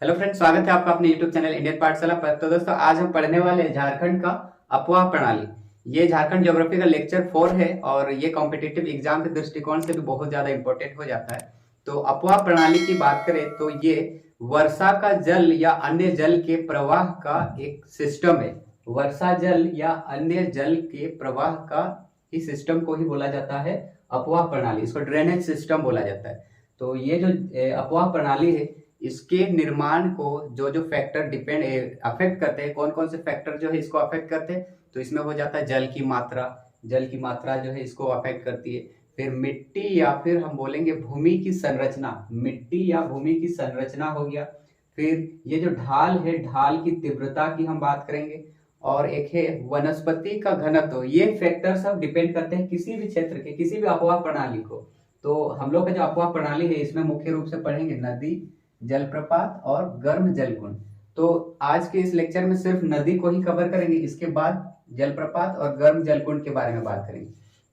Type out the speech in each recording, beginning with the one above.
Hello friends, स्वागत है आपका अपने यूट्यूब चैनल इंडियन पाठशाला पर। तो दोस्तों, आज हम पढ़ने वाले हैं झारखंड का अफवाह प्रणाली। ये झारखंड ज्योग्राफी का लेक्चर 4 है और ये कॉम्पिटिटिव एग्जाम के दृष्टिकोण से भी बहुत ज्यादा इंपॉर्टेंट हो जाता है। तो अफवाह प्रणाली की बात करें तो ये वर्षा का जल या अन्य जल के प्रवाह का एक सिस्टम है। वर्षा जल या अन्य जल के प्रवाह का ही सिस्टम को ही बोला जाता है अफवाह प्रणाली। इसको ड्रेनेज सिस्टम बोला जाता है। तो ये जो अफवाह प्रणाली है, इसके निर्माण को जो जो फैक्टर डिपेंड अफेक्ट करते हैं, कौन कौन से फैक्टर जो है इसको अफेक्ट करते हैं, तो इसमें हो जाता है जल की मात्रा। जल की मात्रा जो है इसको अफेक्ट करती है। फिर मिट्टी या फिर हम बोलेंगे भूमि की संरचना, मिट्टी या भूमि की संरचना हो गया। फिर ये जो ढाल है, ढाल की तीव्रता की हम बात करेंगे। और एक है वनस्पति का घनत्व। ये फैक्टर सब डिपेंड करते हैं किसी भी क्षेत्र के, किसी भी अफवाह प्रणाली को। तो हम लोग का जो अफवाह प्रणाली है, इसमें मुख्य रूप से पढ़ेंगे नदी, जलप्रपात और गर्म जल कुंड। तो आज के इस लेक्चर में सिर्फ नदी को ही कवर करेंगे, इसके बाद जलप्रपात और गर्म जल कुंड के बारे में बात करेंगे।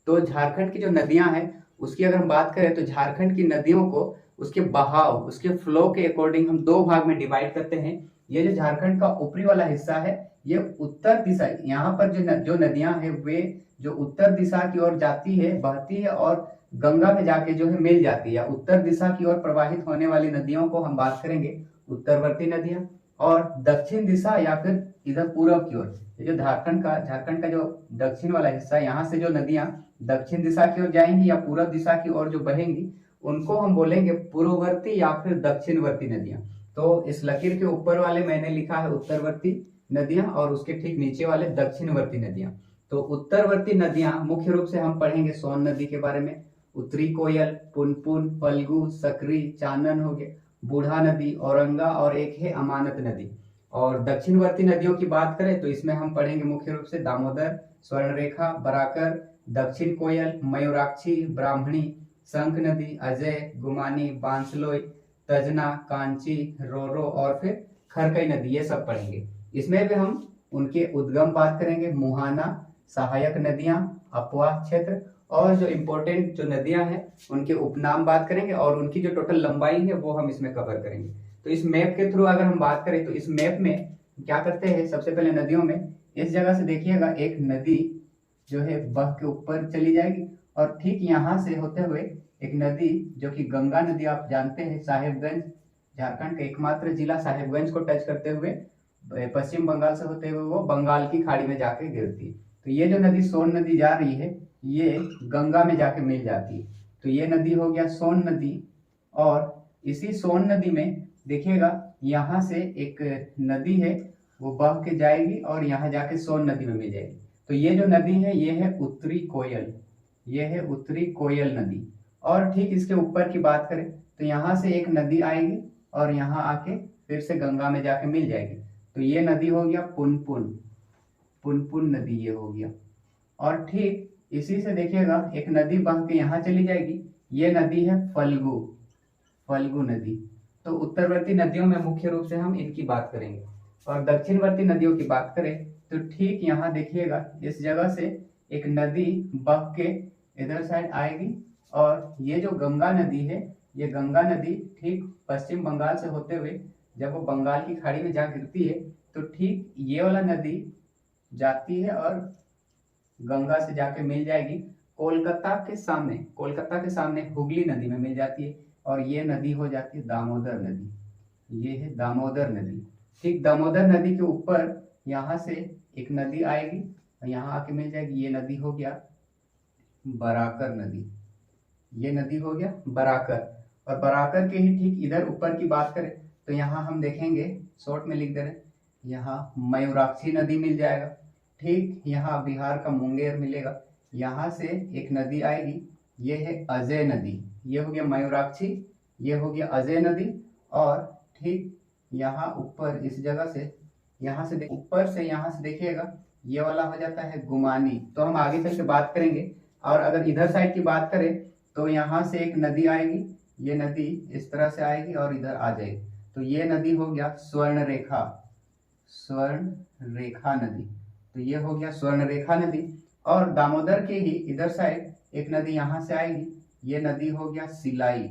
तो झारखंड की जो नदियां हैं उसकी अगर हम बात करें तो झारखंड की नदियों को उसके बहाव, उसके फ्लो के अकॉर्डिंग हम दो भाग में डिवाइड करते हैं। ये जो झारखंड का ऊपरी वाला हिस्सा है, ये उत्तर दिशा, यहाँ पर जो नदियां हैं वे जो उत्तर दिशा की ओर जाती है, बहती है और गंगा में जाके जो है मिल जाती है, या उत्तर दिशा की ओर प्रवाहित होने वाली नदियों को हम बात करेंगे उत्तरवर्ती नदियां। और दक्षिण दिशा या फिर इधर पूर्व की ओर, ये जो झारखंड का जो दक्षिण वाला हिस्सा, यहाँ से जो नदियां दक्षिण दिशा की ओर जाएंगी या पूर्व दिशा की ओर जो बहेंगी, उनको हम बोलेंगे पूर्ववर्ती या फिर दक्षिणवर्ती नदियां। तो इस लकीर के ऊपर वाले मैंने लिखा है उत्तरवर्ती नदियां और उसके ठीक नीचे वाले दक्षिणवर्ती नदियां। तो उत्तरवर्ती नदियां मुख्य रूप से हम पढ़ेंगे सोन नदी के बारे में, उत्तरी कोयल, पुनपुन, फल्गु, सकरी, चानन हो गए, बूढ़ा नदी, औरंगा और एक है अमानत नदी। और दक्षिणवर्ती नदियों की बात करें तो इसमें हम पढ़ेंगे मुख्य रूप से दामोदर, स्वर्णरेखा, बराकर, दक्षिण कोयल, मयूराक्षी, ब्राह्मणी, शंख नदी, अजय, गुमानी, बांसलोई, तजना, कांची, रोरो और फिर खरकई नदी, ये सब पढ़ेंगे। इसमें भी हम उनके उद्गम बात करेंगे, मुहाना, सहायक नदियां, अपवाह क्षेत्र, और जो इम्पोर्टेंट जो नदियां हैं उनके उपनाम बात करेंगे और उनकी जो टोटल लंबाई है वो हम इसमें कवर करेंगे। तो इस मैप के थ्रू अगर हम बात करें तो इस मैप में क्या करते हैं, सबसे पहले नदियों में इस जगह से देखिएगा एक नदी जो है बह के ऊपर चली जाएगी और ठीक यहाँ से होते हुए एक नदी जो कि गंगा नदी, आप जानते हैं साहेबगंज, झारखंड का एकमात्र जिला साहेबगंज को टच करते हुए पश्चिम बंगाल से होते हुए वो बंगाल की खाड़ी में जाके गिरती है। तो ये जो नदी सोन नदी जा रही है, ये गंगा में जाके मिल जाती है। तो ये नदी हो गया सोन नदी। और इसी सोन नदी में देखिएगा यहाँ से एक नदी है, वो बह के जाएगी और यहाँ जाके सोन नदी में मिल जाएगी। तो ये जो नदी है ये है उत्तरी कोयल, ये है उत्तरी कोयल नदी। और ठीक इसके ऊपर की बात करें तो यहाँ से एक नदी आएगी और यहाँ आके फिर से गंगा में जाके मिल जाएगी। तो ये नदी हो गया पुनपुन, पुनपुन नदी ये हो गया। और ठीक इसी से देखिएगा एक नदी बह के यहाँ चली जाएगी, ये नदी है फल्गु, फल्गु नदी। तो उत्तरवर्ती नदियों में मुख्य रूप से हम इनकी बात करेंगे। और दक्षिणवर्ती नदियों की बात करें तो ठीक यहाँ देखिएगा इस जगह से एक नदी बह के इधर साइड आएगी और ये जो गंगा नदी है, ये गंगा नदी ठीक पश्चिम बंगाल से होते हुए जब वो बंगाल की खाड़ी में जा गिरती है तो ठीक ये वाला नदी जाती है और गंगा से जाके मिल जाएगी कोलकाता के सामने, कोलकाता के सामने हुगली नदी में मिल जाती है। और ये नदी हो जाती है दामोदर नदी, ये है दामोदर नदी। ठीक दामोदर नदी के ऊपर यहाँ से एक नदी आएगी और यहाँ आके मिल जाएगी, ये नदी हो गया बराकर नदी, ये नदी हो गया बराकर। और बराकर के ही ठीक इधर ऊपर की बात करें तो यहाँ हम देखेंगे, शॉर्ट में लिख दे रहे हैं, यहाँ मयूराक्षी नदी मिल जाएगा। ठीक यहाँ बिहार का मुंगेर मिलेगा, यहाँ से एक नदी आएगी, ये है अजय नदी, ये हो गया मयूराक्षी, ये हो गया अजय नदी। और ठीक यहाँ ऊपर इस जगह से, यहाँ से ऊपर से यहाँ से देखिएगा ये वाला हो जाता है गुमानी। तो हम आगे चल के बात करेंगे। और अगर इधर साइड की बात करें तो यहाँ से एक नदी आएगी, ये नदी इस तरह से आएगी और इधर आ जाएगी। तो ये नदी हो गया स्वर्ण रेखा, स्वर्ण रेखा नदी। तो ये हो गया स्वर्ण रेखा नदी। और दामोदर के ही इधर साइड एक नदी यहाँ से आएगी, ये नदी हो गया सिलाई,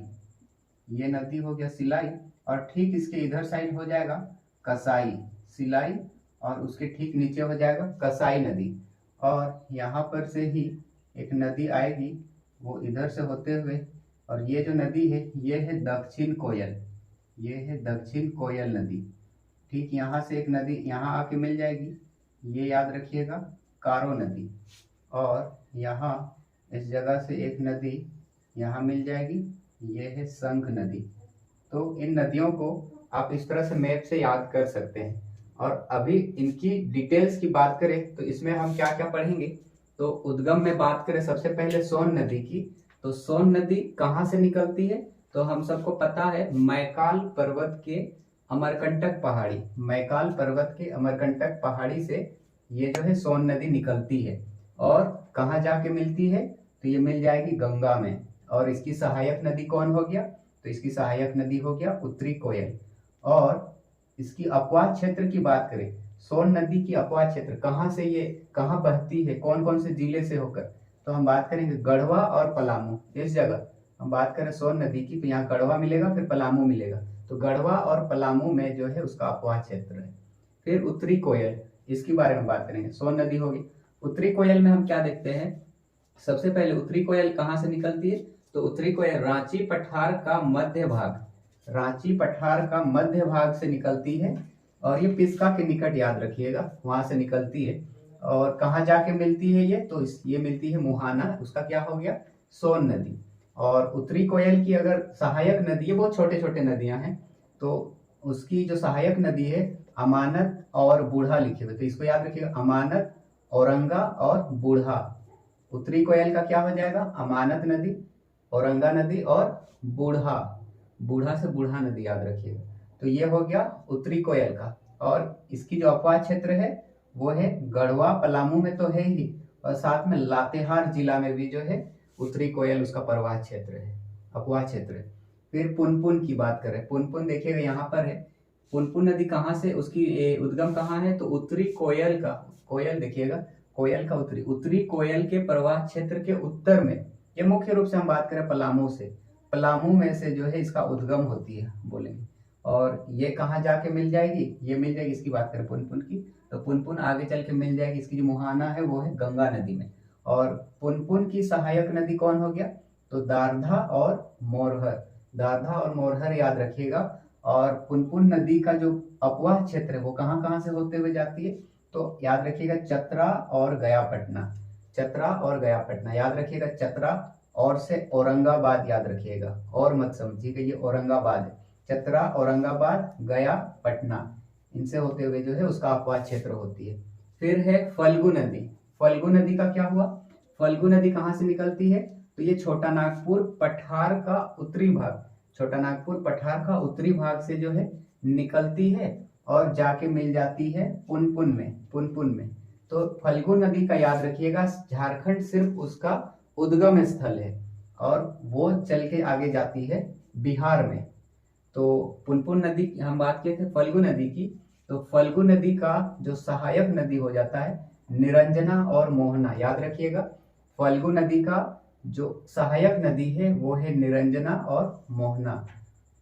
ये नदी हो गया सिलाई। और ठीक इसके इधर साइड हो जाएगा कसाई सिलाई, और उसके ठीक नीचे हो जाएगा कसाई नदी। और यहाँ पर से ही एक नदी आएगी, वो इधर से होते हुए, और ये जो नदी है ये है दक्षिण कोयल, ये है दक्षिण कोयल नदी। ठीक यहाँ से एक नदी यहाँ आके मिल जाएगी, ये याद रखिएगा कारो नदी। और यहाँ इस जगह से एक नदी यहाँ मिल जाएगी, ये है शंख नदी। तो इन नदियों को आप इस तरह से मैप से याद कर सकते हैं। और अभी इनकी डिटेल्स की बात करें तो इसमें हम क्या क्या पढ़ेंगे। तो उद्गम में बात करें सबसे पहले सोन नदी की, तो सोन नदी कहाँ से निकलती है, तो हम सबको पता है मैकाल पर्वत के अमरकंटक पहाड़ी, मैकाल पर्वत के अमरकंटक पहाड़ी से ये जो है सोन नदी निकलती है। और कहाँ जाके मिलती है, तो ये मिल जाएगी गंगा में। और इसकी सहायक नदी कौन हो गया, तो इसकी सहायक नदी हो गया उत्तरी कोयल। और इसकी अपवाद क्षेत्र की बात करें, सोन नदी की अपवाद क्षेत्र कहाँ से, ये कहाँ बहती है, कौन कौन से जिले से होकर, तो हम बात करेंगे गढ़वा और पलामू। इस जगह हम बात करें सोन नदी की, तो यहाँ गढ़वा मिलेगा, फिर पलामू मिलेगा। तो गढ़वा और पलामू में जो है उसका अपवाद क्षेत्र है। फिर उत्तरी कोयल, इसके बारे में बात करेंगे, सोन नदी होगी। उत्तरी कोयल में हम क्या देखते हैं, सबसे पहले उत्तरी कोयल कहाँ से निकलती है, तो उत्तरी कोयल रांची पठार का मध्य भाग, रांची पठार का मध्य भाग से निकलती है। और ये पिस्का के निकट याद रखिएगा, वहां से निकलती है। और कहाँ जाके मिलती है ये, तो ये मिलती है मुहाना, उसका क्या हो गया सोन नदी। और उत्तरी कोयल की अगर सहायक नदी है, बहुत छोटे छोटे नदियां हैं, तो उसकी जो सहायक नदी है अमानत और बूढ़ा लिखे हुए, तो इसको याद रखिएगा अमानत, औरंगा और बूढ़ा। उत्तरी कोयल का क्या हो जाएगा अमानत नदी, औरंगा नदी और बूढ़ा, बूढ़ा से बूढ़ा नदी याद रखिएगा। तो ये हो गया उत्तरी कोयल का। और इसकी जो अपवाद क्षेत्र है वो है गढ़वा पलामू में तो है ही, और साथ में लातेहार जिला में भी जो है उत्तरी कोयल उसका प्रवाह क्षेत्र है, अपवाद क्षेत्र है। फिर पुनपुन की बात करें, पुनपुन देखिएगा यहाँ पर है, पुनपुन नदी कहाँ से, उसकी उद्गम कहाँ है, तो उत्तरी कोयल का, कोयल देखिएगा कोयल का उत्तरी, उत्तरी कोयल के प्रवाह क्षेत्र के उत्तर में। ये मुख्य रूप से हम बात करें पलामू से, पलामू में से जो है इसका उद्गम होती है बोलेंगे। और ये कहाँ जाके मिल जाएगी, ये मिल जाएगी, इसकी बात करें पुनपुन की, तो पुनपुन आगे चल के मिल जाएगी, इसकी जो मुहाना है वो है गंगा नदी में। और पुनपुन की सहायक नदी कौन हो गया, तो दारधा और मोरहर, दारधा और मोरहर याद रखिएगा। और पुनपुन नदी का जो अपवाह क्षेत्र है वो कहाँ कहाँ से होते हुए जाती है, तो याद रखिएगा चतरा और गयापटना, चतरा और गयापटना याद रखिएगा, चतरा और से औरंगाबाद याद रखिएगा, और मत समझिएगा ये औरंगाबाद है, चतरा औरंगाबाद गया पटना, इनसे होते हुए जो है उसका अपवाद क्षेत्र होती है। फिर है फल्गु नदी, फल्गु नदी का क्या हुआ, फल्गु नदी कहाँ से निकलती है, तो ये छोटा नागपुर पठार का उत्तरी भाग, छोटा नागपुर पठार का उत्तरी भाग से जो है निकलती है और जाके मिल जाती है पुनपुन में, पुनपुन में। तो फल्गु नदी का याद रखिएगा, झारखंड सिर्फ उसका उद्गम स्थल है और वो चल के आगे जाती है बिहार में। तो पुनपुन नदी हम बात किए थे फल्गु नदी की, तो फल्गु नदी का जो सहायक नदी हो जाता है निरंजना और मोहना याद रखिएगा, फल्गु नदी का जो सहायक नदी है वो है निरंजना और मोहना।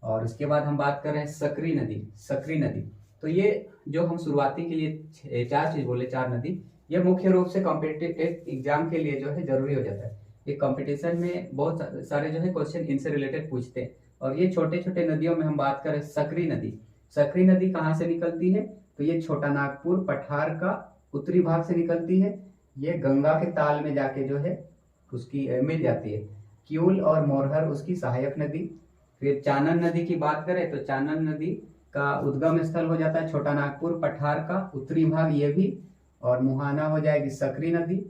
और उसके बाद हम बात कर रहे हैं सकरी नदी, सकरी नदी। तो ये जो हम शुरुआती के लिए चार चीज बोले, चार नदी, ये मुख्य रूप से कॉम्पिटिटिव एग्जाम के लिए जो है जरूरी हो जाता है। ये कंपटीशन में बहुत सारे जो है क्वेश्चन इनसे रिलेटेड पूछते हैं। और ये छोटे छोटे नदियों में हम बात करें सकरी नदी, सकरी नदी कहाँ से निकलती है, तो ये छोटा नागपुर पठार का उत्तरी भाग से निकलती है, ये गंगा के ताल में जाके जो है उसकी मिल जाती है। क्यूल और मोरहर उसकी सहायक नदी। फिर चानन नदी की बात करें तो चानन नदी का उद्गम स्थल हो जाता है छोटा नागपुर पठार का उत्तरी भाग ये भी, और मुहाना हो जाएगी सकरी नदी।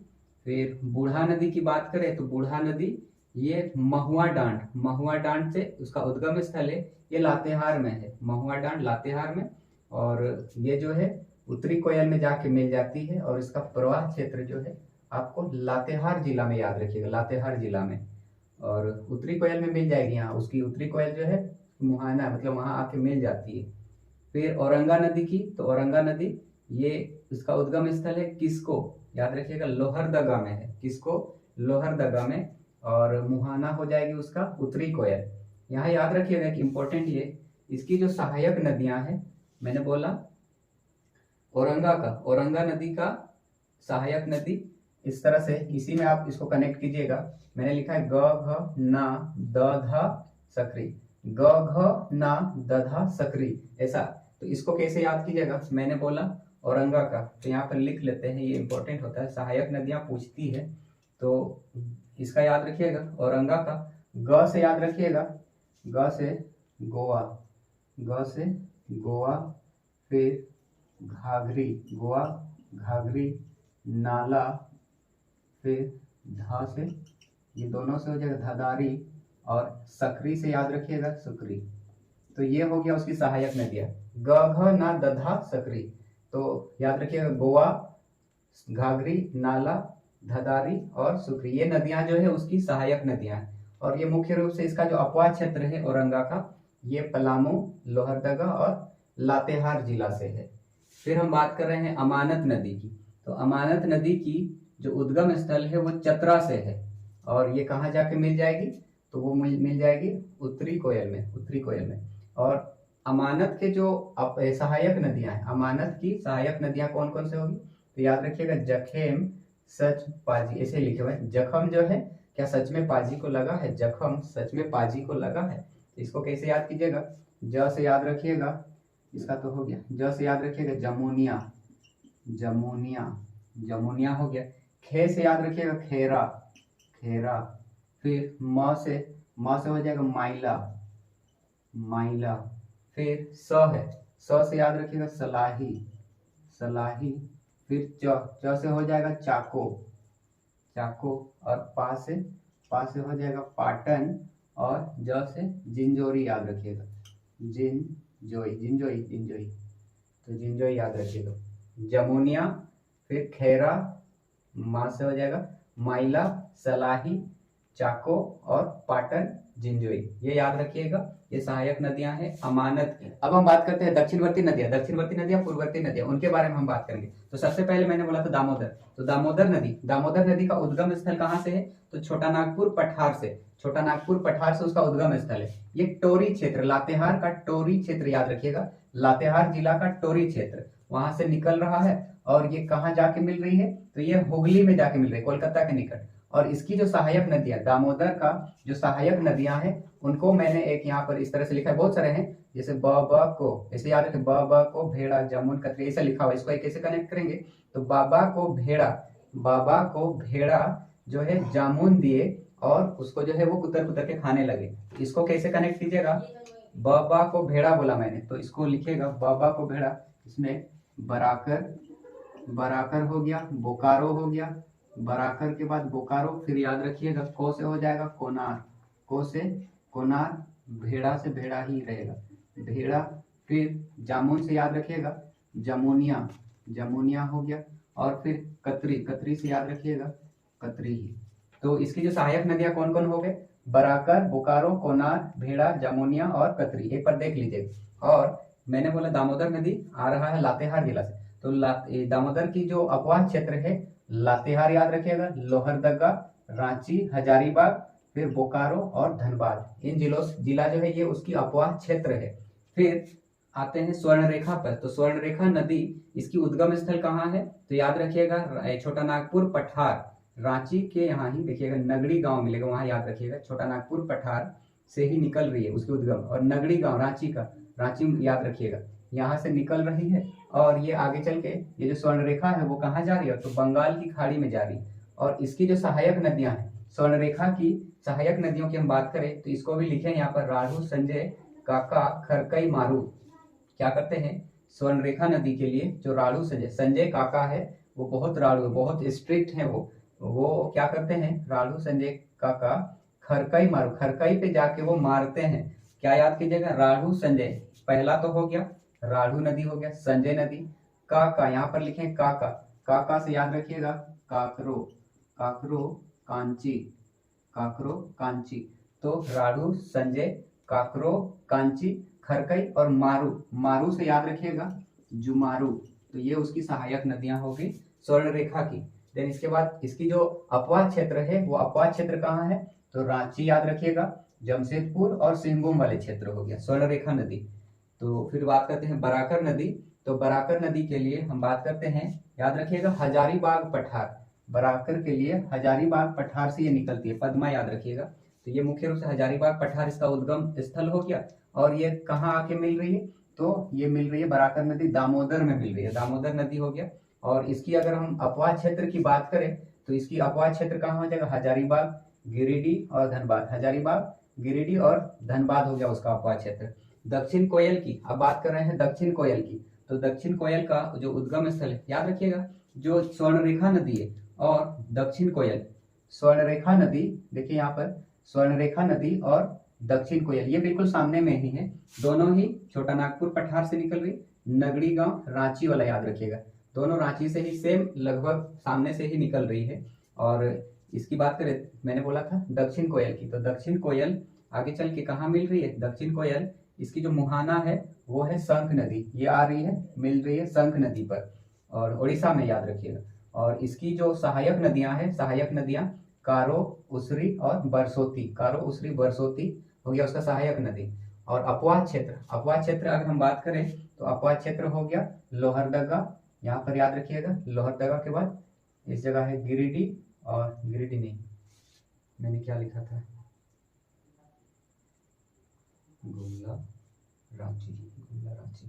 फिर बूढ़ा नदी की बात करें तो बूढ़ा नदी ये महुआ डांड, महुआ डांड से उसका उद्गम स्थल है, ये लातेहार में है, महुआ डांड लातेहार में। और ये जो है उत्तरी कोयल में जाके मिल जाती है और इसका प्रवाह क्षेत्र जो है आपको लातेहार जिला में याद रखिएगा, लातेहार जिला में। और उत्तरी कोयल में मिल जाएगी, यहाँ उसकी उत्तरी कोयल जो है मुहाना, मतलब वहां आके मिल जाती है। फिर औरंगा नदी की, तो औरंगा नदी ये इसका उद्गम स्थल है किसको, याद रखिएगा लोहरदगा में है, किसको लोहरदगा में। और मुहाना हो जाएगी उसका उत्तरी कोयल। यहाँ याद रखिएगा कि इंपॉर्टेंट ये इसकी जो सहायक नदियां हैं, मैंने बोला औरंगा नदी का सहायक नदी, इस तरह से इसी में आप इसको कनेक्ट कीजिएगा। मैंने लिखा है ग घ न द ध सकरी, ग घ न द ध सकरी, ऐसा। तो इसको कैसे याद कीजिएगा, मैंने बोला औरंगा का, तो यहाँ पर लिख लेते हैं, ये इंपॉर्टेंट होता है, सहायक नदियां पूछती है तो इसका याद रखिएगा औरंगा का। ग से याद रखिएगा, ग से गोवा, ग से गोवा, फिर घाघरी, गोवा घाघरी, नाला, फिर धा से, ये दोनों से हो जाएगा धदारी, और सकरी से याद रखिएगा सुकरी। तो ये हो गया उसकी सहायक नदियां, ग घ ना दधा सकरी। तो याद रखिएगा गोवा, घाघरी, नाला, धदारी और सुकरी, ये नदियां जो है उसकी सहायक नदियां हैं। और ये मुख्य रूप से इसका जो अपवाह क्षेत्र है औरंगा का, ये पलामू, लोहरदगा और लातेहार जिला से है। फिर हम बात कर रहे हैं अमानत नदी की। तो अमानत नदी की जो उद्गम स्थल है वो चतरा से है, और ये कहाँ जाके मिल जाएगी, तो वो मिल जाएगी उत्तरी कोयल में, उत्तरी कोयल में। और अमानत के जो सहायक नदियां हैं, अमानत की सहायक नदियां कौन कौन से होगी, तो याद रखिएगा जखेम, सच, पाजी, ऐसे लिखे हुए। जखम जो है क्या सच में पाजी को लगा है, जखम सच में पाजी को लगा है। इसको कैसे याद कीजिएगा, ज से याद रखिएगा, इसका तो हो गया, ज से याद रखिएगा जमुनिया, जमुनिया, जमुनिया हो गया। खे से याद रखिएगा खेरा, खेरा। फिर म से हो जाएगा माइला, माइला। फिर स है, स से याद रखिएगा सलाही, सलाही। फिर च से हो जाएगा चाको, चाको। और पा से हो जाएगा पाटन, और ज से जिंजोरी याद रखिएगा, जिंजोई, जिंजोई, जिंजोई, तो जिंजोई याद रखिएगा। जमुनिया, फिर खेरा, माँ से हो जाएगा माइला, सलाही, चाको और पाटन, जिंजोई, ये याद रखिएगा। ये सहायक नदियां हैं अमानत की। अब हम बात करते हैं दक्षिणवर्ती नदियां, दक्षिणवर्ती नदियां, पूर्ववर्ती नदियां, उनके बारे में हम बात करेंगे। तो सबसे पहले मैंने बोला था दामोदर, तो दामोदर नदी का उद्गम स्थल कहाँ से है, तो छोटा नागपुर पठार से, छोटा नागपुर पठार से उसका उद्गम स्थल है। ये टोरी क्षेत्र, लातेहार का टोरी क्षेत्र याद रखिएगा, लातेहार जिला का टोरी क्षेत्र, वहां से निकल रहा है। और ये कहाँ जाके मिल रही है, तो ये हुगली में जाके मिल रही है, कोलकाता के निकट। और इसकी जो सहायक नदियां, दामोदर का जो सहायक नदियां हैं, उनको मैंने एक यहाँ पर इस तरह से लिखा है, बहुत सारे हैं, जैसे ब को ऐसे याद रखें, ब को भेड़ा, जमुन, कतरी, ऐसा लिखा हुआ है। इसको कैसे कनेक्ट करेंगे, तो बाबा को भेड़ा, बाबा को भेड़ा जो है जामुन दिए और उसको जो है वो कुतर कुतर के खाने लगे। इसको कैसे कनेक्ट कीजिएगा, बाबा को भेड़ा बोला मैंने, तो इसको लिखिएगा बाबा को भेड़ा। इसमें बराकर, बराकर हो गया, बोकारो हो गया, बराकर के बाद बोकारो, फिर याद रखिएगा को से हो जाएगा कोनार, को से कोनार, भेड़ा से भेड़ा ही रहेगा, भेड़ा। फिर जामुन से याद रखिएगा जमुनिया, जमुनिया हो गया। और फिर कतरी, कतरी से याद रखिएगा कतरी ही। तो इसकी जो सहायक नदियां कौन कौन हो गए, बराकर, बोकारो, कोनार, भेड़ा, जामुनिया और कतरी, एक बार देख लीजिए। और मैंने बोला दामोदर नदी आ रहा है लातेहार जिला से, तो दामोदर की जो अपवाह क्षेत्र है, लातेहार याद रखिएगा, लोहरदगा, रांची, हजारीबाग, फिर बोकारो और धनबाद, इन जिला जो है ये उसकी अपवाह क्षेत्र है। फिर आते हैं स्वर्णरेखा पर, तो स्वर्णरेखा नदी, इसकी उद्गम स्थल कहाँ है, तो याद रखिएगा छोटा नागपुर पठार, रांची के यहाँ ही देखिएगा नगड़ी गांव मिलेगा, वहां याद रखिएगा, छोटा नागपुर पठार से ही निकल रही है उसकी उद्गम। और नगड़ी गांव रांची का, रांची याद रखिएगा, यहाँ से निकल रही है। और ये आगे चल के ये जो स्वर्णरेखा है वो कहाँ जा रही है, तो बंगाल की खाड़ी में जा रही है। और इसकी जो सहायक नदियां हैं, स्वर्णरेखा की सहायक नदियों की हम बात करें तो इसको भी लिखे यहाँ पर, राढ़ू, संजय, काका, खरकई, मारू। क्या करते हैं, स्वर्णरेखा नदी के लिए जो राढ़ू, संजय काका है वो बहुत राढ़ू है, बहुत स्ट्रिक्ट है, वो क्या करते हैं, राढ़ू, संजय काका, खरकई, मारू, खरकई पे जाके वो मारते हैं। क्या याद कीजिएगा, राढ़ू, संजय, पहला तो हो गया, राढ़ू नदी हो गया, संजय नदी, काका यहाँ पर लिखें काका, काका से याद रखिएगा काकरो, काकरो, कांची, काकरो, कांची। तो राढ़ू, संजय, काकरो, कांची, खरकई और मारू, मारू से याद रखिएगा जुमारू। तो ये उसकी सहायक नदियां होगी स्वर्णरेखा की। देन इसके बाद इसकी जो अपवाह क्षेत्र है, वो अपवाह क्षेत्र कहाँ है, तो रांची याद रखिएगा, जमशेदपुर और सिंहभूम वाले क्षेत्र हो गया स्वर्णरेखा नदी। तो फिर बात करते हैं बराकर नदी। तो बराकर नदी के लिए हम बात करते हैं, याद रखिएगा, हजारीबाग पठार। बराकर के लिए हजारीबाग पठार से ये निकलती है, पद्मा याद रखिएगा। तो ये मुख्य रूप से हजारीबाग पठार इसका उद्गम स्थल हो गया। और ये कहाँ आके मिल रही है, तो ये मिल रही है बराकर नदी दामोदर में मिल रही है, दामोदर नदी हो गया। और इसकी अगर हम अपवाह क्षेत्र की बात करें तो इसकी अपवाह क्षेत्र कहाँ हो जाएगा, हजारीबाग, गिरिडीह और धनबाद। हजारीबाग, गिरिडीह और धनबाद हो गया उसका अपवाह क्षेत्र। दक्षिण कोयल की अब बात कर रहे हैं, दक्षिण कोयल की। तो दक्षिण कोयल का जो उद्गम स्थल है, याद रखिएगा, जो स्वर्णरेखा नदी है और दक्षिण कोयल, स्वर्णरेखा नदी, देखिए यहाँ पर स्वर्णरेखा नदी और दक्षिण कोयल ये बिल्कुल सामने में ही है। दोनों ही छोटा नागपुर पठार से निकल रही, नगड़ी गांव रांची वाला याद रखिएगा, दोनों रांची से ही सेम लगभग सामने से ही निकल रही है। और इसकी बात करें, मैंने बोला था दक्षिण कोयल की, तो दक्षिण कोयल आगे चल के कहाँ मिल रही है, दक्षिण कोयल इसकी जो मुहाना है वो है शंख नदी, ये आ रही है, मिल रही है शंख नदी पर, और उड़ीसा में याद रखिएगा। और इसकी जो सहायक नदियां हैं, सहायक नदियां कारो, उसरी और बरसोती, कारो, उसरी, बरसोती हो गया उसका सहायक नदी। और अपवाह क्षेत्र, अपवाह क्षेत्र अगर हम बात करें तो अपवाह क्षेत्र हो गया लोहरदगा, यहाँ पर याद रखिएगा, लोहरदगा के बाद इस जगह है गिरिडीह, और गिरिडीह नहीं, मैंने क्या लिखा था, गुमला रांची, गुमला रांची,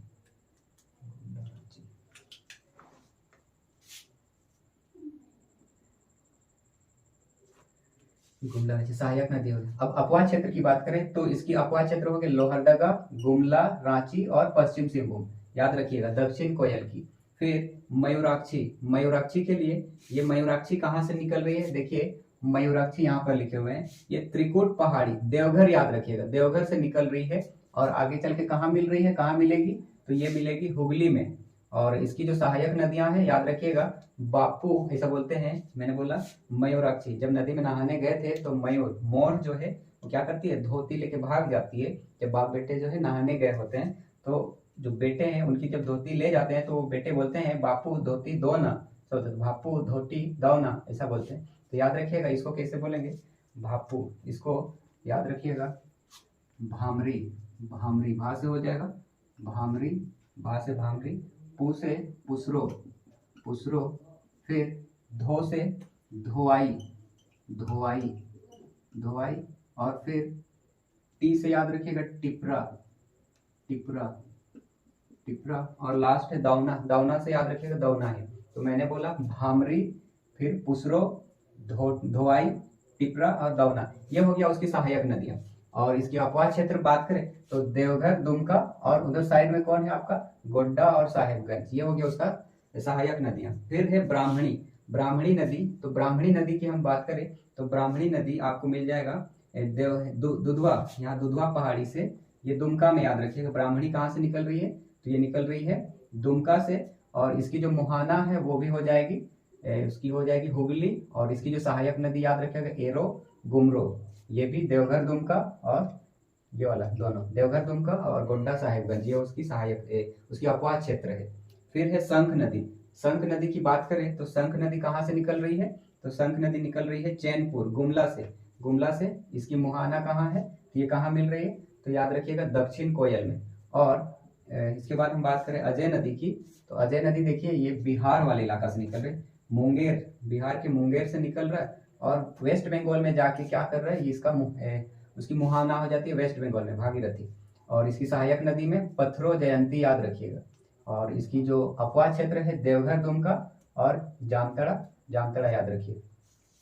गुमला रांची, गुमला रांची सहायक नदी हो गई। अब अपवाह क्षेत्र की बात करें तो इसकी अपवाह क्षेत्र हो गए लोहरदगा, गुमला, रांची और पश्चिम सिंहभूम, याद रखिएगा, दक्षिण कोयल की। फिर मयूराक्षी, मयूराक्षी के लिए ये मयूराक्षी कहाँ से निकल रही है, देखिए मयूराक्षी यहाँ पर लिखे हुए हैं, ये त्रिकुट पहाड़ी, देवघर याद रखिएगा, देवघर से निकल रही है। और आगे चल के कहाँ मिल रही है, कहाँ मिलेगी, तो ये मिलेगी हुगली में। और इसकी जो सहायक नदियां हैं याद रखिएगा, बापू ऐसा बोलते हैं, मैंने बोला मयूराक्षी, जब नदी में नहाने गए थे तो मयूर, मोर जो है वो क्या करती है, धोती लेके भाग जाती है। जब बाप बेटे जो है नहाने गए होते हैं तो जो बेटे हैं उनकी जब धोती ले जाते हैं तो बेटे बोलते हैं बापू धोती दो ना, भापू धोती दो ना, ऐसा बोलते हैं। तो याद रखिएगा इसको कैसे बोलेंगे, भापू, इसको याद रखिएगा भामरी, भामरी, भा से हो जाएगा भामरी, भा से भामरी, पू से पुसरो, पुसरो, फिर धो से धोआई, धोआई, धोआई, और फिर टी से याद रखिएगा टिपरा, टिपरा, टिपरा, और लास्ट है दावना, दावना से याद रखिएगा दौना है। तो मैंने बोला भामरी, फिर पुसरो, धोआई, टिपरा और दौना, ये हो गया उसकी सहायक नदियां। और इसकी अपवाह क्षेत्र बात करें तो देवघर, दुमका, और उधर साइड में कौन है आपका, गोड्डा और साहेबगंज, ये हो गया उसका सहायक नदियां। फिर है ब्राह्मणी, ब्राह्मणी नदी। तो ब्राह्मणी नदी की हम बात करें तो ब्राह्मणी नदी आपको मिल जाएगा दुधवा, यहाँ दुधवा पहाड़ी से, ये दुमका में याद रखिएगा। ब्राह्मणी कहाँ से निकल रही है, तो ये निकल रही है दुमका से। और इसकी जो मुहाना है वो भी हो जाएगी, उसकी हो जाएगी हुगली। और इसकी जो सहायक नदी याद रखिएगा एरो, गुमरो, ये भी देवघर, दुमका, और ये वाला दोनों देवघर, दुमका और गोड्डा साहेबगंज, ये उसकी सहायक, उसकी अपवाह क्षेत्र है। फिर है शंख नदी। शंख नदी की बात करें तो शंख नदी कहाँ से निकल रही है, तो शंख नदी निकल रही है चैनपुर, गुमला से, गुमला से। इसकी मुहाना कहाँ है, तो ये कहाँ मिल रही है, तो याद रखिएगा दक्षिण कोयल में। और इसके बाद हम बात करें अजय नदी की, तो अजय नदी देखिए ये बिहार वाले इलाका से निकल रही है, मुंगेर, बिहार के मुंगेर से निकल रहा है और वेस्ट बंगाल में जाके क्या कर रहा है, इसका उसकी मुहाना हो जाती है वेस्ट बंगाल में भागीरथी। और इसकी सहायक नदी में पत्थरो, जयंती याद रखिएगा। और इसकी जो अपवाह क्षेत्र है देवघर, दुमका और जामतड़ा, जामतड़ा याद रखिए।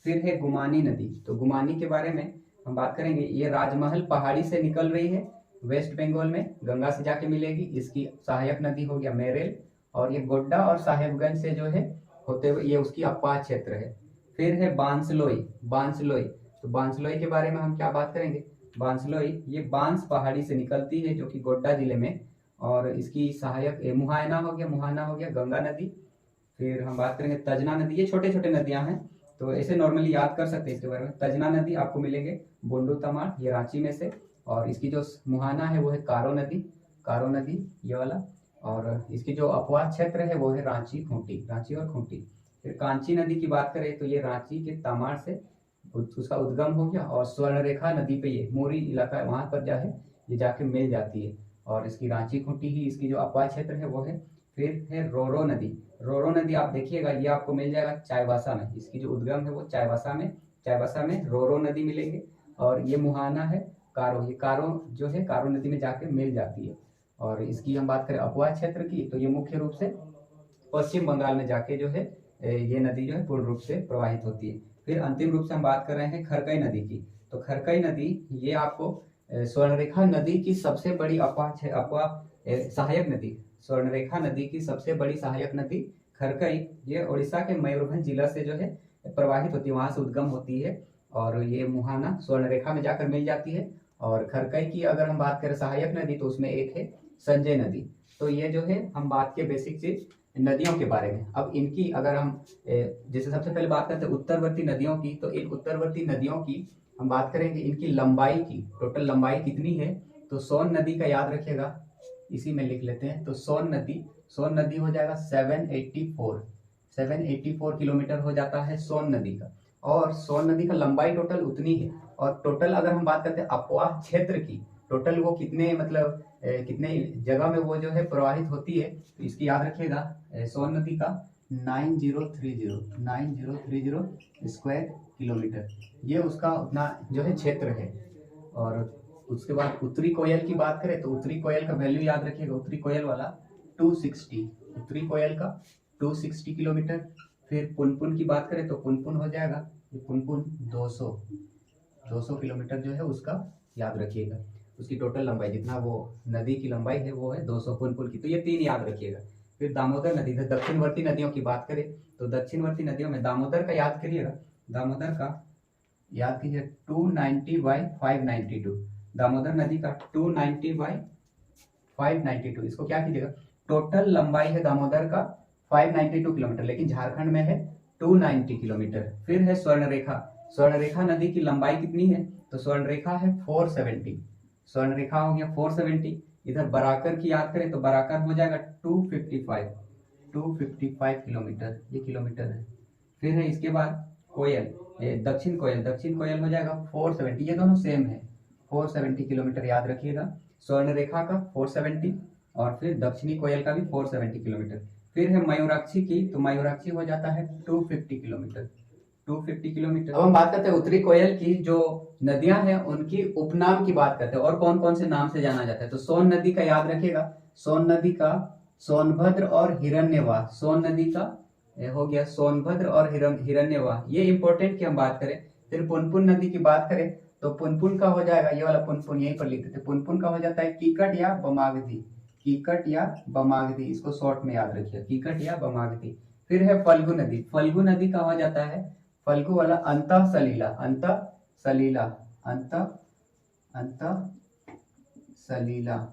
फिर है गुमानी नदी। तो गुमानी के बारे में हम बात करेंगे, ये राजमहल पहाड़ी से निकल रही है वेस्ट बंगाल में, गंगा से जाके मिलेगी। इसकी सहायक नदी हो गया मेरेल। और ये गोड्डा और साहेबगंज से जो है होते हुए ये उसकी अपवाह क्षेत्र है। फिर है बांसलोई, बांसलोई। तो बांसलोई के बारे में हम क्या बात करेंगे, बांसलोई ये बांस पहाड़ी से निकलती है जो कि गोड्डा जिले में। और इसकी सहायक मुहाना हो गया, मुहाना हो गया गंगा नदी। फिर हम बात करेंगे तजना नदी, ये छोटे छोटे नदियां हैं तो ऐसे नॉर्मली याद कर सकते हैं इसके बारे में। तजना नदी आपको मिलेंगे बुंडू तमाड़, ये रांची में से। और इसकी जो मुहाना है वो है कारो नदी, कारो नदी ये वाला। और इसकी जो अपवाह क्षेत्र है वो है रांची, खूंटी, रांची और खूंटी। फिर कांची नदी की बात करें तो ये रांची के तमाड़ से उसका उद्गम हो गया। और स्वर्णरेखा नदी पे ये मोरी इलाका है, वहां पर जो है ये जाके मिल जाती है। और इसकी रांची खूंटी ही इसकी जो अपवाह क्षेत्र है वो है। फिर है रोरो नदी। रोरो नदी आप देखिएगा ये आपको मिल जाएगा चाईबासा में, इसकी जो उद्गम है वो चाईबासा में रोरो नदी मिलेंगे। और ये मुहाना है कारो, ये कारो जो है कारो नदी में जाके मिल जाती है। और इसकी हम बात करें अपवाह क्षेत्र की तो ये मुख्य रूप से पश्चिम बंगाल में जाके जो है ये नदी जो है पूर्ण रूप से प्रवाहित होती है। फिर अंतिम रूप से हम बात कर रहे हैं खरकई नदी की। तो खरकई नदी ये आपको स्वर्णरेखा नदी की सबसे बड़ी सहायक नदी, स्वर्णरेखा नदी की सबसे बड़ी सहायक नदी खरकई, ये उड़ीसा के मयूरभंज जिला से जो है प्रवाहित होती है, वहां से उद्गम होती है और ये मुहाना स्वर्णरेखा में जाकर मिल जाती है। और खरकई की अगर हम बात करें सहायक नदी तो उसमें एक है संजय नदी। तो ये जो है हम बात के बेसिक चीज नदियों के बारे में। अब इनकी अगर हम जैसे सबसे पहले बात करते हैं उत्तरवर्ती नदियों की, तो इन उत्तरवर्ती नदियों की हम बात करेंगे इनकी लंबाई की, टोटल लंबाई कितनी है। तो सोन नदी का याद रखिएगा, इसी में लिख लेते हैं। तो सोन नदी हो जाएगा 784 किलोमीटर हो जाता है सोन नदी का। और सोन नदी का लंबाई टोटल उतनी है। और टोटल अगर हम बात करते हैं अपवाह क्षेत्र की, टोटल वो कितने मतलब कितने जगह में वो जो है प्रवाहित होती है, तो इसकी याद रखिएगा सोन नदी का 9030 स्क्वायर किलोमीटर, ये उसका उतना जो है क्षेत्र है। और उसके बाद उत्तरी कोयल की बात करें तो उत्तरी कोयल का वैल्यू याद रखिएगा, उत्तरी कोयल वाला 260, उत्तरी कोयल का 260 किलोमीटर। फिर पुनपुन की बात करें तो पुनपुन हो जाएगा, पुनपुन 200 किलोमीटर जो है उसका याद रखिएगा। उसकी टोटल लंबाई जितना वो नदी की लंबाई है वो है 200 पुनपुन की। तो ये 3 याद रखिएगा। फिर दामोदर नदी, दक्षिणवर्ती नदियों की बात करें तो दक्षिणवर्ती नदियों में दामोदर का याद करिएगा, दामोदर का याद कीजिए 290/592, दामोदर नदी का 290/592। इसको क्या कीजिएगा, टोटल लंबाई है दामोदर का 592 किलोमीटर, लेकिन झारखंड में है 290 किलोमीटर। फिर है स्वर्णरेखा नदी की लंबाई कितनी है, तो स्वर्णरेखा है 470, स्वर्णरेखा हो गया 470। इधर बराकर की याद करें तो बराकर हो जाएगा 255 किलोमीटर, ये किलोमीटर है। फिर है इसके बाद कोयल, दक्षिण कोयल हो जाएगा 470, ये दोनों सेम है, 470 किलोमीटर याद रखिएगा। स्वर्णरेखा का 470 और फिर दक्षिणी कोयल का भी 470 किलोमीटर। फिर है मयूराक्षी की, तो मयूराक्षी हो जाता है 250 किलोमीटर। अब हम बात करते हैं उत्तरी कोयल की, जो नदियां हैं उनकी उपनाम की बात करते हैं और कौन कौन से नाम से जाना जाता है। तो सोन नदी का याद रखिएगा, सोन नदी का सोनभद्र और हिरण्यवाह, सोन नदी का हो गया सोनभद्र और हिरण्यवाह, ये इंपॉर्टेंट की हम बात करें। फिर पुनपुन नदी की बात करें तो पुनपुन का हो जाएगा, ये वाला पुनपुन यहीं पर लिख देते, पुनपुन का हो जाता है कीकट या बमागधी, इसको शॉर्ट में याद रखिए, कीकट या बमागधी। फिर है फल्गु नदी का हो जाता है, फल्गु वाला अंतः सलीला,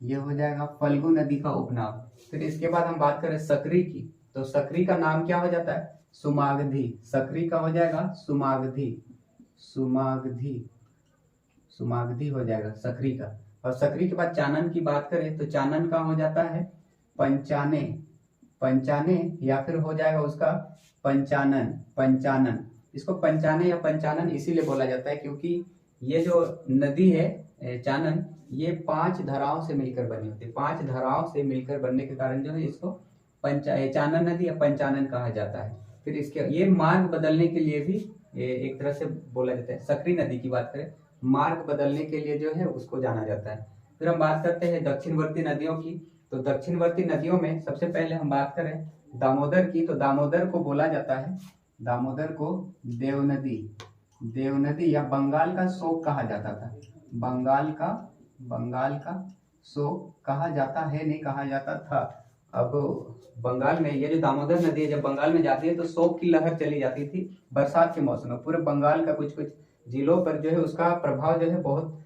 ये हो जाएगा फल्गु नदी का उपनाम। फिर इसके बाद हम बात करें सकरी की, तो सकरी का नाम क्या हो जाता है, सुमागधी, सकरी का हो जाएगा सुमागधी हो जाएगा सकरी का। और सकरी के बाद चानन की बात करें तो चानन का हो जाता है पंचाने या फिर हो जाएगा उसका पंचानन। इसको पंचाने या पंचानन इसीलिए बोला जाता है क्योंकि ये जो नदी है चानन, ये 5 धाराओं से मिलकर बनी होती है, 5 धाराओं से मिलकर बनने के कारण जो है इसको चानन नदी या पंचानन कहा जाता है। फिर इसके ये मार्ग बदलने के लिए भी एक तरह से बोला जाता है। सकरी नदी की बात करें, मार्ग बदलने के लिए जो है उसको जाना जाता है। फिर हम बात करते हैं दक्षिणवर्ती नदियों की, तो दक्षिणवर्ती नदियों में सबसे पहले हम बात करें दामोदर की, तो दामोदर को बोला जाता है, दामोदर को देवनदी या बंगाल का शोक कहा जाता था, बंगाल का शोक कहा जाता है, नहीं कहा जाता था। अब बंगाल में ये जो दामोदर नदी है जब बंगाल में जाती है तो शोक की लहर चली जाती थी बरसात के मौसम में, पूरे बंगाल का कुछ जिलों पर जो है उसका प्रभाव जो है बहुत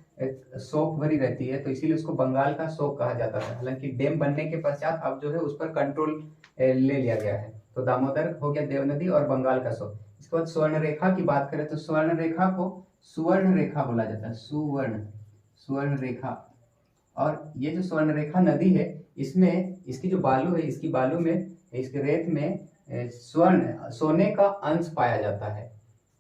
शोक भरी रहती है, तो इसीलिए उसको बंगाल का शोक कहा जाता था। हालांकि डैम बनने के पश्चात अब जो है उस पर कंट्रोल ले लिया गया है। तो दामोदर हो गया देवनदी और बंगाल का शोक। इसके बाद स्वर्ण रेखा की बात करें तो स्वर्ण रेखा को सुवर्ण रेखा बोला जाता है, सुवर्ण रेखा। और ये जो स्वर्ण रेखा नदी है इसमें इसकी जो बालू है, इसकी बालू में इसके रेत में सोने का अंश पाया जाता है,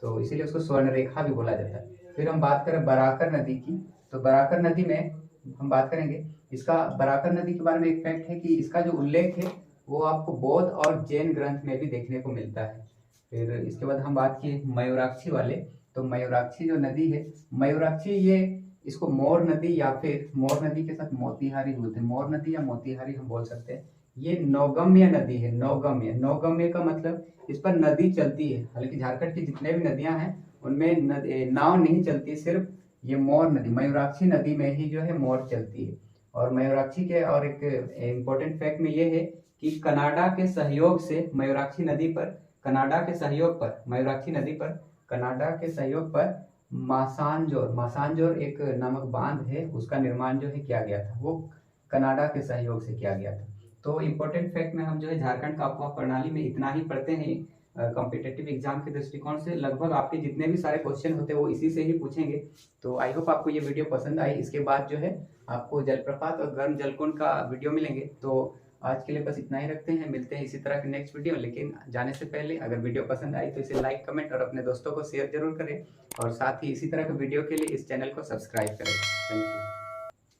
तो इसीलिए उसको स्वर्ण रेखा भी बोला जाता है। फिर हम बात करें बराकर नदी की, तो बराकर नदी में हम बात करेंगे। इसका बराकर नदी के बारे में एक फैक्ट है कि इसका जो उल्लेख है वो आपको बौद्ध और जैन ग्रंथ में भी देखने को मिलता है। फिर इसके बाद हम बात किए मयूराक्षी वाले, तो मयूराक्षी जो नदी है, मयूराक्षी ये इसको मोर नदी या फिर मोर नदी के साथ मोतीहारी बोलते हैं, मोर नदी या मोतीहारी हम बोल सकते हैं। ये नौगम्य नदी है, नौगम्य। नौगम्य का मतलब इस पर नदी चलती है, हालांकि झारखंड की जितने भी नदियां हैं उनमें नाव नहीं चलती, सिर्फ ये मोर नदी, मयूराक्षी नदी में ही जो है मोर चलती है। और मयूराक्षी के और एक इम्पोर्टेंट फैक्ट में ये है कि कनाडा के सहयोग से मयूराक्षी नदी पर, कनाडा के सहयोग पर, मयूराक्षी नदी पर कनाडा के सहयोग पर मासांजोर, मासांजोर एक नामक बांध है, उसका निर्माण जो है किया गया था, वो कनाडा के सहयोग से किया गया था। तो इम्पोर्टेंट फैक्ट में हम जो है झारखंड का अफवाह प्रणाली में इतना ही पढ़ते हैं। कॉम्पिटेटिव एग्जाम के दृष्टिकोण से लगभग आपके जितने भी सारे क्वेश्चन होते हैं वो इसी से ही पूछेंगे। तो आई होप आपको ये वीडियो पसंद आई। इसके बाद जो है आपको जलप्रपात और गर्म जलकुंड का वीडियो मिलेंगे। तो आज के लिए बस इतना ही रखते हैं, मिलते हैं इसी तरह के नेक्स्ट वीडियो। लेकिन जाने से पहले अगर वीडियो पसंद आई तो इसे लाइक, कमेंट और अपने दोस्तों को शेयर जरूर करें, और साथ ही इसी तरह के वीडियो के लिए इस चैनल को सब्सक्राइब करें। Thank you.